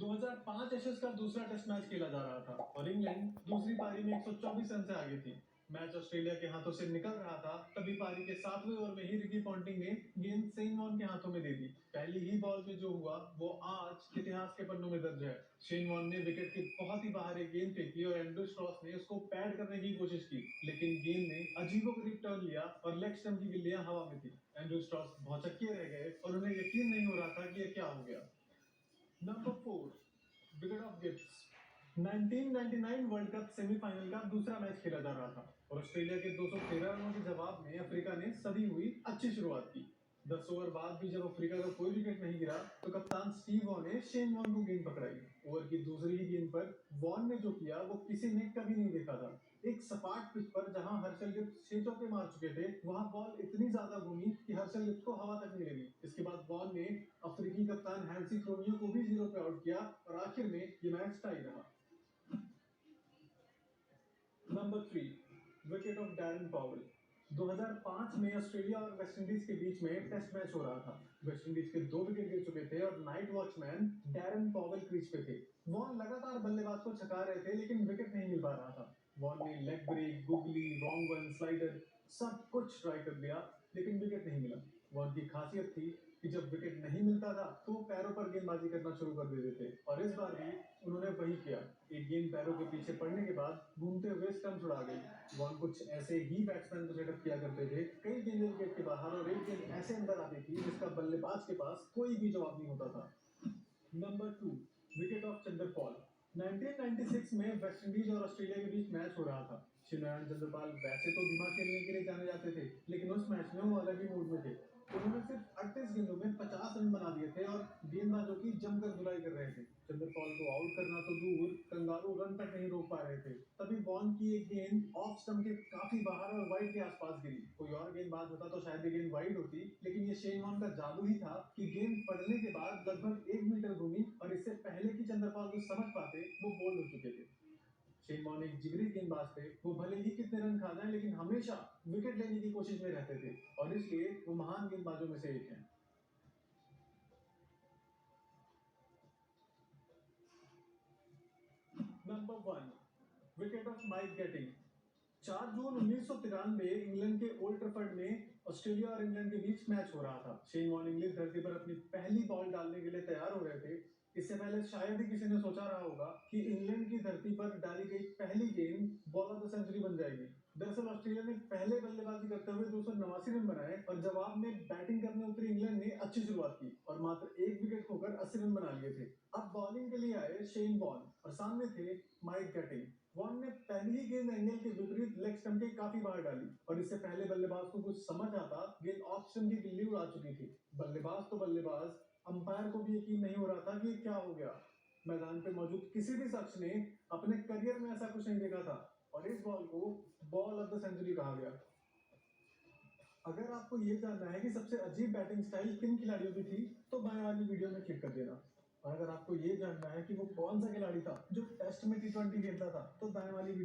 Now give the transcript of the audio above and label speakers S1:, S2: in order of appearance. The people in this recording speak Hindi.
S1: 2005 एशेज का दूसरा टेस्ट मैच खेला जा रहा था और इंग्लैंड दूसरी पारी में 124 रन से आगे थी। मैच ऑस्ट्रेलिया के हाथों से निकल रहा था, तभी पारी के 7वें ओवर में ही रिकी पॉन्टिंग ने गेंद शेन वॉर्न के हाथों में दे दी। पहली ही बॉल में जो हुआ वो आज इतिहास के पन्नों में दर्ज है। शेन वॉर्न ने विकेट के बहुत ही बाहर एक गेंद फेंकी और एंड्रू स्ट्रॉस ने उसको पैड करने की कोशिश की, लेकिन गेंद ने अजीबोगरीब टर्न लिया और लेग स्टंप की गिल्लियां हवा में थी। एंड्रू स्ट्रॉस भौचक्के रह गए और उन्हें यकीन नहीं हो रहा था कि यह क्या हो गया। Number 4, wicket of Gibbs. 1999 world cup semifinal का दूसरा मैच खेला जा रहा था और ऑस्ट्रेलिया के 213 रनों के जवाब में अफ्रीका ने सदी हुई अच्छी शुरुआत की। 10 ओवर बाद भी जब अफ्रीका का कोई विकेट नहीं गिरा तो कप्तान स्टीव वॉन ने शेन वॉर्न को गेंद पकड़ाई। ओवर की दूसरी ही गेंद पर वॉन ने जो किया वो किसी ने कभी नहीं देखा था। एक सपाट पिच पर जहां हर्षल गिब्स 6 चौके मार चुके थे, वहां बॉल इतनी ज्यादा घूमी कि हर्षल गिब्स को हवा तक नहीं लगी। इसके बाद वॉन ने अफ्रीकी कप्तान हैंसी क्रोनियो को भी 0 पे आउट किया और आखिर में ये मैच टाई रहा। Number 3, wicket of Darren Powell. 2005 में ऑस्ट्रेलिया और वेस्टइंडीज के बीच में टेस्ट मैच हो रहा था। वेस्टइंडीज के 2 विकेट गिर चुके थे और night watchman Darren Powell crease पे थे। वॉन लगातार बल्लेबाज को छका रहे थे, लेकिन विकेट नहीं मिल पा रहा था। वॉन ने leg break, googly, wrong one, slider सब कुछ ट्राई कर लिया, लेकिन विकेट नहीं मिला। वॉन की खासियत थी कि जब विकेट नहीं मिलता था तो वो पैरों पर गेंदबाजी करना शुरू कर देते थे और इस बार भी उन्होंने वही किया। एक गेंद पैरों के पीछे पड़ने के बाद घूमते हुए स्टंप उड़ा गई। वॉन कुछ ऐसे ही बैट्समैन को सेटअप किया करते थे, कई गेंदें विकेट के बाहर और एक गेंद ऐसे अंदर आती थी जिसका बल्लेबाज के पास कोई भी जवाब नहीं होता था। Number 2, wicket of Chandrapal. 1996 में वेस्टइंडीज और ऑस्ट्रेलिया के बीच मैच हो रहा था। शिवनारायण चंद्रपाल वैसे तो दिमाग खेलने के लिए जाने जाते थे, लेकिन उस मैच में वो अलग ही मूड में थे। उन्होंने सिर्फ 38 गेंदों में 50 रन बना दिए थे और गेंदबाजों की जमकर धुलाई कर रहे थे। चंद्रपाल को आउट करना तो दूर, कंगारू रन तक नहीं रोक पा रहे थे। तभी वॉन की एक गेंद ऑफ स्टंप के काफी बाहर और वाइड के आसपास गिरी। कोई और गेंदबाज होता तो शायद ये गेंद वाइड होती, लेकिन ये शेन वॉन का जादू ही था कि गेंद पड़ने के बाद लगभग 1 मीटर घूमी और इससे पहले कि चंद्रपाल को समझ पाते वो बोल्ड हो चुके थे। शेन वॉर्न एक जिगरी गेंदबाज थे। वो भले ही कितने रन खा जाएं, लेकिन हमेशा विकेट लेने की कोशिश में रहते थे और इसलिए वो महान गेंदबाजों में से एक हैं। Number 1, wicket of Mike Gatting. 4 जून 1993 इंग्लैंड के ओल्ड ट्रैफर्ड में ऑस्ट्रेलिया और इंग्लैंड के बीच मैच हो रहा था। शेन वॉर्न इंग्लिश धरती पर अपनी पहली बॉल डालने के लिए तैयार हो रहे थे। इससे पहले शायद ही किसी ने सोचा रहा होगा कि इंग्लैंड की धरती पर डाली गई पहली गेंद बॉल ऑफ द सेंचुरी बन जाएगी। दरअसल ऑस्ट्रेलिया ने पहले बल्लेबाजी करते हुए 289 रन बनाए और जवाब में बैटिंग करने उतरी इंग्लैंड ने अच्छी शुरुआत की और मात्र एक विकेट खोकर 80 रन बना लिए थे। अब बॉलिंग के लिए आए शेन वॉर्न और सामने थे माइक गेटिंग। वॉर्न ने पहली ही गेंद एंगल के विपरीत लेग स्टंप के काफी बाहर डाली और इससे पहले बल्लेबाज को कुछ समझ आता, गेंद ऑफ स्टंप की गिल्ली उड़ा चुकी थी। बल्लेबाज तो बल्लेबाज, अंपायर को भी यकीन नहीं हो रहा था कि क्या हो गया। मैदान पे मौजूद किसी भी शख्स ने अपने करियर में ऐसा कुछ नहीं देखा था और इस बॉल को बॉल ऑफ द सेंचुरी कहा गया। अगर आपको ये जानना है कि सबसे अजीब बैटिंग स्टाइल किन खिलाड़ियों की थी तो बाएं वाली वीडियो में क्लिक कर देना। और अगर आपको ये जानना है कि वो कौन सा खिलाड़ी था जो टेस्ट में T20 खेलता था तो दाएं वाली वीडियो